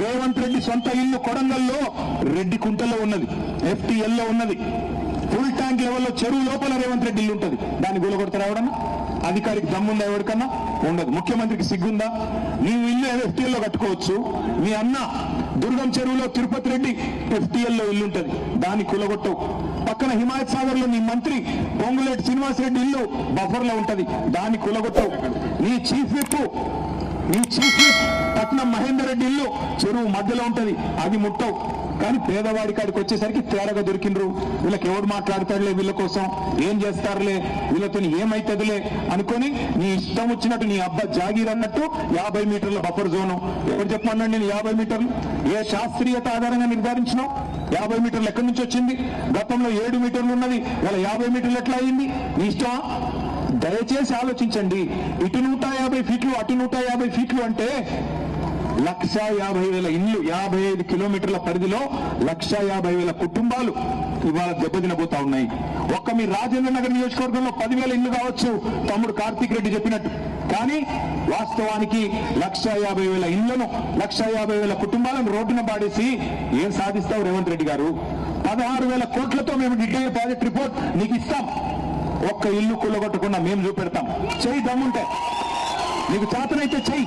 రేవంత్ రెడ్డి సొంత ఇల్లు కొడంగల్లో రెడ్డి కుంటలో ఉన్నది, FTL లో ఉన్నది. ఫుల్ ట్యాంక్ లెవెల్లో చెరువు లోపల రేవంత్ రెడ్డి ఇల్లు ఉంటుంది. దాన్ని గులగొడతారా ఎవడన్నా? అధికారికి దమ్ముందా ఎవరికన్నా? ఉండదు. ముఖ్యమంత్రికి సిగ్గుందా? నీవు ఇల్లు FTL లో కట్టుకోవచ్చు. మీ అన్న దుర్గం చెరువులో తిరుపతి రెడ్డి FTL లో ఇల్లు ఉంటుంది, దాన్ని కులగొట్టవు. పక్కన హిమాయత్ సాగర్ లో నీ మంత్రి పొంగులేటి శ్రీనివాసరెడ్డి ఇల్లు బఫర్ లో ఉంటది, దాన్ని కులగొట్టవు. నీ చీఫ్ విప్ పట్నం మహేందర్ రెడ్డి ఇల్లు చెరువు మధ్యలో ఉంటది, అది ముట్టవు. కానీ పేదవాడి కాడికి వచ్చేసరికి తేరగా దొరికిండ్రు. వీళ్ళకి ఎవడు మాట్లాడతాడులే, వీళ్ళ కోసం ఏం చేస్తారులే, వీళ్ళతో ఏమైతుందిలే అనుకొని నీ ఇష్టం వచ్చినట్టు నీ అబ్బా జాగీర్ అన్నట్టు 50 మీటర్ల బఫర్ జోను. ఎవరు చెప్పమన్నాడు నేను 50 మీటర్లు? ఏ శాస్త్రీయత ఆధారంగా నిర్ధారించినావు? 50 మీటర్లు ఎక్కడి నుంచి వచ్చింది? గతంలో 7 మీటర్లు ఉన్నది, ఇలా 50 మీటర్లు ఎట్లా అయింది? నీ ఇష్టమా? దయచేసి ఆలోచించండి. ఇటు 150 ఫీట్లు అటు 150 ఫీట్లు అంటే 1,50,000 ఇల్లు, 55 కిలోమీటర్ల పరిధిలో 1,50,000 కుటుంబాలు ఇవాళ దెబ్బతినబోతా ఉన్నాయి. ఒక్క మీ రాజేంద్ర నగర్ నియోజకవర్గంలో 10,000 ఇల్లు కావచ్చు తమ్ముడు కార్తీక్ రెడ్డి చెప్పినట్టు, కానీ వాస్తవానికి 1,50,000 ఇళ్లను 1,50,000 కుటుంబాలను రోడ్డున పాడేసి ఏం సాధిస్తావు రేవంత్ రెడ్డి గారు? 16,000 కోట్లతో మేము డిటైల్ ప్రాజెక్ట్ రిపోర్ట్ నీకు ఇస్తాం. ఒక్క ఇల్లు కుల్లగొట్టకుండా మేము చూపెడతాం. చెయ్యి, దమ్ముంటే నీకు చేతనైతే చెయ్యి.